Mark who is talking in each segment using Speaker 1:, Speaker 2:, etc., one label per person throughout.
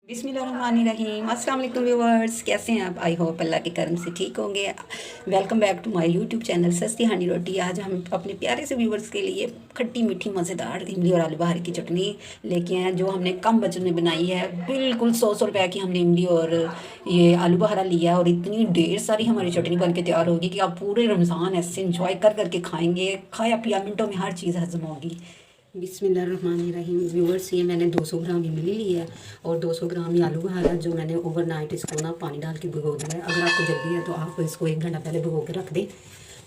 Speaker 1: बिस्मिल्लाहिर्रहमानिर्रहीम। अस्सलाम वालेकुम व्यूवर्स, कैसे हैं आप? आई होप अल्लाह के करम से ठीक होंगे। Welcome back to my YouTube channel सस्ती हांडी रोटी। आज हम अपने प्यारे से व्यूवर्स के लिए खट्टी मीठी मज़ेदार इमली और आलू बहार की चटनी लेके हैं, जो हमने कम बजट में बनाई है। बिल्कुल 100 रुपये की हमने इमली और ये आलू बहारा लिया है और इतनी ढेर सारी हमारी चटनी बन के तैयार होगी कि आप पूरे रमज़ान ऐसे इंजॉय कर करके खाएँगे। खाया पिया मिनटों में हर चीज़ हज़म होगी। बिस्मिल्लाहिर्रहमानिर्रहीम। व्यूअर्स, ये मैंने 200 ग्राम इमली ली है और 200 ग्राम ये आलू बहारा, जो मैंने ओवरनाइट इसको ना पानी डाल के भिगो दिया है। अगर आपको जल्दी है तो आप इसको 1 घंटा पहले भिगो के रख दें,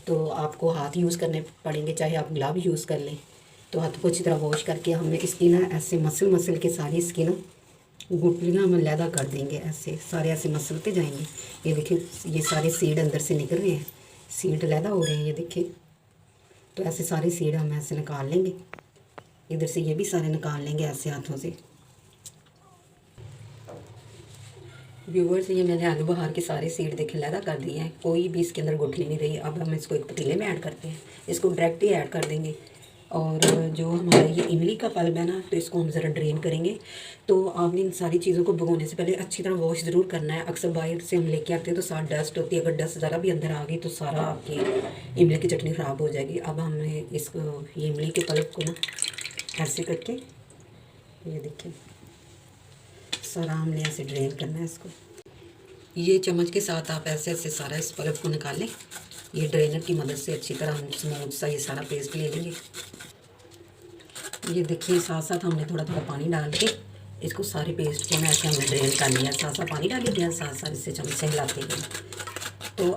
Speaker 1: तो आपको हाथ यूज़ करने पड़ेंगे, चाहे आप ग्लव यूज़ कर लें। तो हाथ को अच्छी तरह वॉश करके हमने इसकी ना ऐसे मसल के सारी इसकी ना गुठलियाँ हम अलहदा कर देंगे। ऐसे सारे ऐसे मसलते जाएंगे। ये देखिए, ये सारे सीड अंदर से निकल रहे हैं, सीड अलहदा हो रहे हैं, ये देखिए। तो ऐसे सारे सीड हम ऐसे निकाल लेंगे। इधर से ये भी सारे निकाल लेंगे ऐसे हाथों से। व्यूवर्स, ये मैंने आलू बहार के सारे सीड देखे लहदा कर दिए हैं, कोई भी इसके अंदर गुठली नहीं रही। अब हम इसको एक पतीले में ऐड करते हैं, इसको डायरेक्ट ही ऐड कर देंगे। और जो हमारा ये इमली का पल्प है ना, तो इसको हम ज़रा ड्रेन करेंगे। तो आपने इन सारी चीज़ों को भिगोने से पहले अच्छी तरह वॉश ज़रूर करना है। अक्सर बाहर से हम लेके आते हैं तो साथ डस्ट होती है, अगर डस्ट ज़रा भी अंदर आ गई तो सारा आपकी इमली की चटनी ख़राब हो जाएगी। अब हमने इसको ये इमली के पल्प को ना ऐसे करके, ये देखिए, सारा हमने ऐसे ड्रेन करना है इसको। ये चम्मच के साथ आप ऐसे ऐसे सारा इस पल्प को निकाल लें। ये ड्रेनर की मदद से अच्छी तरह हम स्मूथ सा ये सारा पेस्ट ले लेंगे। ये देखिए, साथ साथ हमने थोड़ा थोड़ा पानी डाल के इसको सारे पेस्ट को ना ऐसे हमने ड्रेन कर लिया। साथ साथ पानी डाल दिया, साथ साथ इससे चम्मच से हिलाते गए। तो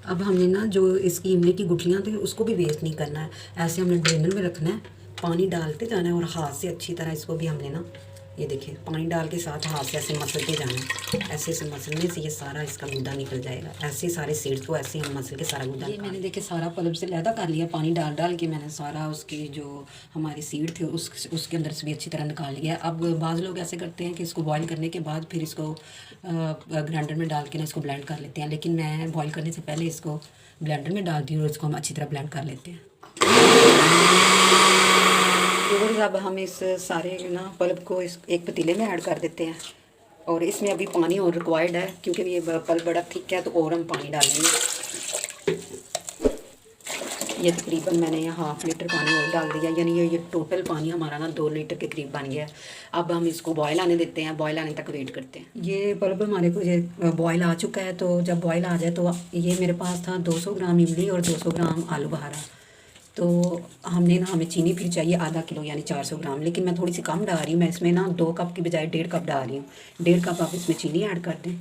Speaker 1: अब हमने ना जो इसकी इमली की गुठलियाँ थी उसको भी वेस्ट नहीं करना है, ऐसे हमने ड्रेनर में रखना है, पानी डालते जाना है और हाथ से अच्छी तरह इसको भी हमने ना, ये देखिए, पानी डाल के साथ हाथ से ऐसे मसलते जाना है। ऐसे ऐसे मसलने से ये सारा इसका गुद्दा निकल जाएगा। ऐसे सारे सीड्स को ऐसे हम मसल के सारा गुद्दा। ये मैंने देखिए सारा पल्प से लहदा कर लिया, पानी डाल डाल के मैंने सारा उसकी जो हमारी सीड थे उसके अंदर से भी अच्छी तरह निकाल लिया। अब बाज़ लोग ऐसे करते हैं कि इसको बॉयल करने के बाद फिर इसको ग्राइंडर में डाल के ना इसको ब्लेंड कर लेते हैं, लेकिन मैं बॉयल करने से पहले इसको ब्लेंडर में डालती हूँ और इसको हम अच्छी तरह ब्लेंड कर लेते हैं। अब हम इस सारे ना पल्प को इस एक पतीले में ऐड कर देते हैं और इसमें अभी पानी और रिक्वायर्ड है, क्योंकि ये पल्प बड़ा थिक है, तो और हम पानी डालेंगे। ये तकरीबन मैंने 1/2 लीटर पानी और डाल दिया, यानी ये टोटल पानी हमारा ना 2 लीटर के करीब बन गया। अब हम इसको बॉयल आने देते हैं, बॉयल आने तक वेट करते हैं। ये पल्प हमारे को ये बॉयल आ चुका है, तो जब बॉयल आ जाए तो ये मेरे पास था 200 ग्राम इमली और 200 ग्राम आलू बहारा। तो हमने ना, हमें चीनी फिर चाहिए आधा किलो यानी 400 ग्राम, लेकिन मैं थोड़ी सी कम डाल रही हूँ। मैं इसमें ना 2 कप की बजाय 1.5 कप डाल रही हूँ। 1.5 कप आप इसमें चीनी ऐड कर दें।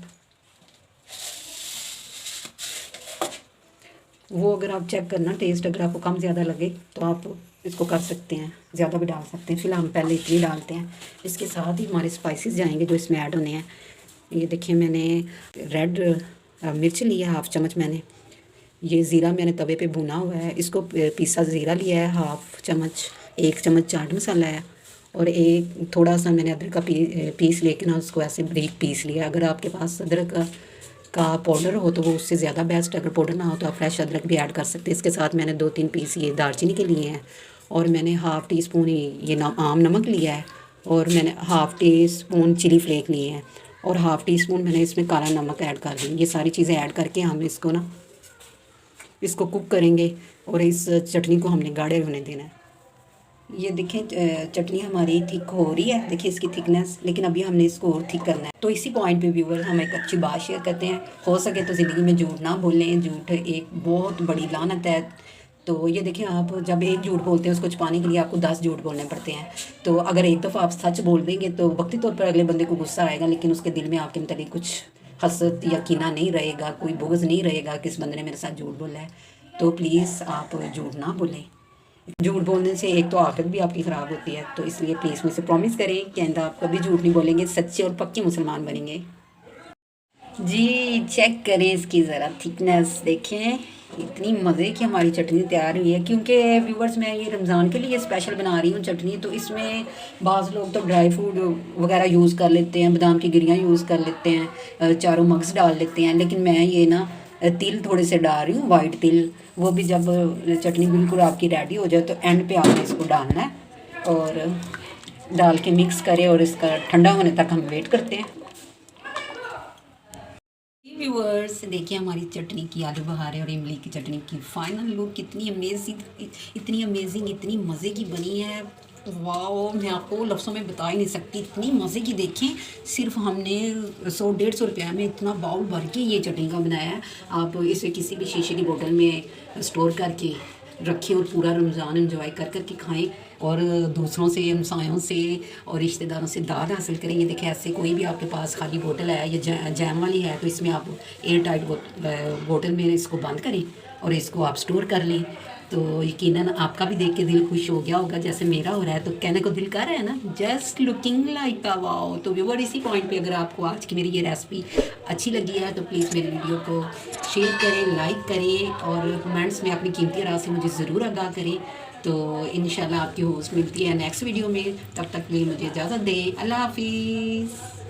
Speaker 1: वो अगर आप चेक करना टेस्ट, अगर आपको कम ज़्यादा लगे तो आप इसको कर सकते हैं, ज़्यादा भी डाल सकते हैं। फिलहाल हम पहले इतनी डालते हैं। इसके साथ ही हमारे स्पाइसेस जाएंगे जो इसमें ऐड होने हैं। ये देखिए, मैंने रेड मिर्च ली है 1/2 चम्मच। मैंने ये ज़ीरा मैंने तवे पे भुना हुआ है, इसको पीसा ज़ीरा लिया है 1/2 चम्च। 1 चम्मच चाट मसाला है और एक थोड़ा सा मैंने अदरक का पीस लेके ना उसको ऐसे बारीक पीस लिया। अगर आपके पास अदरक का पाउडर हो तो वो उससे ज़्यादा बेस्ट है, अगर पाउडर ना हो तो आप फ्रेश अदरक भी ऐड कर सकते हैं। इसके साथ मैंने 2-3 पीस ये दालचीनी के लिए हैं और मैंने 1/2 टीस्पून ये आम नमक लिया है और मैंने 1/2 टीस्पून चिली फ्लेक लिए हैं और 1/2 टीस्पून मैंने इसमें काला नमक ऐड कर दी। ये सारी चीज़ें ऐड करके हम इसको कुक करेंगे और इस चटनी को हमने गाढ़े होने देना है। ये देखें, चटनी हमारी थिक हो रही है, देखिए इसकी थिकनेस, लेकिन अभी हमने इसको और थिक करना है। तो इसी पॉइंट पे व्यूवर हम एक अच्छी बात शेयर करते हैं। हो सके तो ज़िंदगी में झूठ ना बोलें, झूठ एक बहुत बड़ी लानत है। तो ये देखिए, आप जब एक झूठ बोलते हैं उसको छुपाने के लिए आपको 10 झूठ बोलने पड़ते हैं। तो अगर एक दफ़ा आप सच बोल देंगे तो वक्ती तौर पर अगले बंदे को गुस्सा आएगा, लेकिन उसके दिल में आपके मतलब कुछ हसद या कीना नहीं रहेगा, कोई बुग़्ज़ नहीं रहेगा कि इस बंदे ने मेरे साथ झूठ बोला है। तो प्लीज़ आप झूठ ना बोलें। झूठ बोलने से एक तो आखिरत भी आपकी ख़राब होती है, तो इसलिए प्लीज़ मुझसे प्रॉमिस करें कि आइंदा आप कभी झूठ नहीं बोलेंगे, सच्चे और पक्के मुसलमान बनेंगे। जी चेक करें इसकी ज़रा थिकनेस, देखें इतनी मज़े की हमारी चटनी तैयार हुई है। क्योंकि व्यूवर्स, मैं ये रमज़ान के लिए स्पेशल बना रही हूँ चटनी, तो इसमें बाज़ लोग तो ड्राई फ्रूट वगैरह यूज़ कर लेते हैं, बादाम की गिरियाँ यूज़ कर लेते हैं, चारों मग्स डाल लेते हैं, लेकिन मैं ये ना तिल थोड़े से डाल रही हूँ, वाइट तिल। वो भी जब चटनी बिल्कुल आपकी रेडी हो जाए तो एंड पे आपने इसको डालना है। और डाल के मिक्स करें और इसका ठंडा होने तक हम वेट करते हैं। व्यूअर्स देखिए हमारी चटनी की आलू बहारे और इमली की चटनी की फाइनल लुक कितनी अमेजिंग इतनी मज़े की बनी है। वाह, मैं आपको लफ्ज़ों में बता ही नहीं सकती, इतनी मज़े की। देखें सिर्फ हमने 100-150 रुपये में इतना बाउल भर के ये चटनी का बनाया है। आप इसे किसी भी शीशे की बोतल में स्टोर करके रखें और पूरा रमज़ान एंजॉय कर कर के खाएँ और दूसरों से, हमसायों से और रिश्तेदारों से दाद हासिल करें। ये देखें ऐसे कोई भी आपके पास खाली बोतल है या जैम वाली है तो इसमें आप एयर टाइट बोतल में इसको बंद करें और इसको आप स्टोर कर लें। तो यकीनन आपका भी देख के दिल खुश हो गया होगा जैसे मेरा हो रहा है। तो कहने को दिल कर रहा है ना, just looking like a wow. तो व्यूअर इसी पॉइंट पे अगर आपको आज की मेरी ये रेसिपी अच्छी लगी है तो प्लीज़ मेरी वीडियो को शेयर करें, लाइक करें और कमेंट्स में अपनी कीमती राय से मुझे ज़रूर आगाह करें। तो इंशाल्लाह आपकी होस्ट मिलती है नेक्स्ट वीडियो में, तब तक के लिए मुझे इजाज़त दें। अल्लाह हाफिज़।